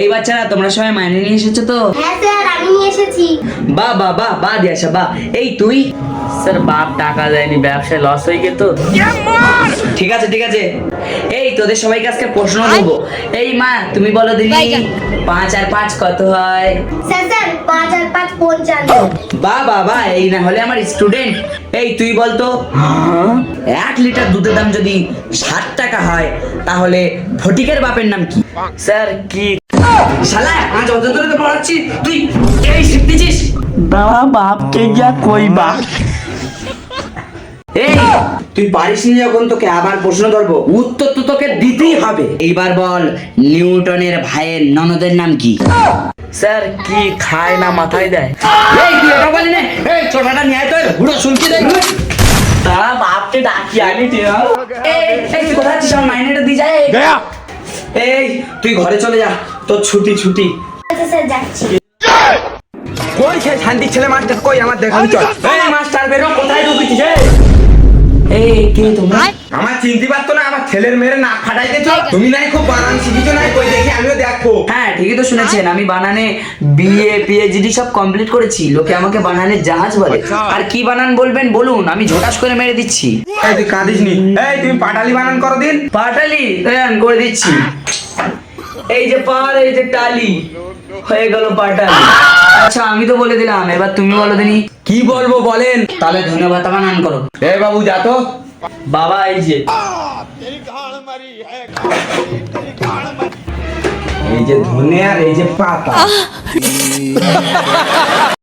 এই বাচ্চারা তোমরা সবাই মাইনে নিয়ে এসেছো তো? হ্যাঁ স্যার, আমি নিয়ে এসেছি। বাহ বাহ বাহ বাহ দিয়াশা বাহ। এই তুই? স্যার বাপ টাকা দেয়নি, ব্যবসায় লস হয়ে গেল তো। ঠিক আছে ঠিক আছে। এই তোদের সবাইকে আজকে প্রশ্ন দেবো। এই মা তুমি বলো দিনি 5 আর 5 কত হয়? স্যার 5 আর 5 55। বাহ বাহ বাহ, এই না হলে আমার স্টুডেন্ট। এই তুই বলতো 1 লিটার দুধের দাম যদি 60 টাকা হয় তাহলে ফটিকের বাপের নাম কি? স্যার কি? শালা আজ অত ধরে তো পড়াচ্ছি, তুই এই শিখতেছিস? দাঁড়া বাপকে যা কইবা। এই তুই পারিস নি যখন তোকে আবার প্রশ্ন ধরবো, উত্তর তো তোকে দিতেই হবে। এইবার বল নিউটনের ভাইয়ের ননদের নাম কি? স্যার কি খায় না মাথায় দেয়? এই তুই এটা বলি না, এই ছোটটা নিয়ে আয় তো, বুড়ো শুনকি দেখ। দাঁড়া বাপকে ডাকি আনি। এই তুই কোথায় আছিস? আমার মাইনেটা দিয়ে যায়। এই তুই ঘরে চলে যা, তোর ছুটি ছুটি। আচ্ছা স্যার, যাচ্ছি। কই সেই শান্তি ছেলে মাস্টার কই আমার দেখাবি চল। এই মাস্টার বেরো, কোথায় ঢুকেছিস? এই কে তোমরা? আমার চিনতে পারতো না, আমার ছেলের মেয়ের নাক ফাটাইতে চল। তুমি নাই খুব বানান শিখিছো না, কই দেখি আমিও দেখবো। হ্যাঁ ঠিকই তো শুনেছেন, আমি বানানে বিএ পিএইচডি সব কমপ্লিট করেছি। লোকে আমাকে বানানের জাহাজ বলে। আর কি বানান বলবেন বলুন, আমি ঝোটাস করে মেরে দিচ্ছি। এই তুই কাঁদিস নি, এই তুমি পাটালি বানান করো দিন। পাটালি আমি করে দিচ্ছি। এই যে পার, এই যে টালি, হয়ে গেল পাটালি। আচ্ছা আমি তো বলে দিলাম, এবার তুমি বলো দিনি। কি বলবো বলেন? তাহলে ধন্যবাদ বানান করো। এই বাবু যা তো। বাবা এই যে এই যে ধনে আর এই যে পাতা।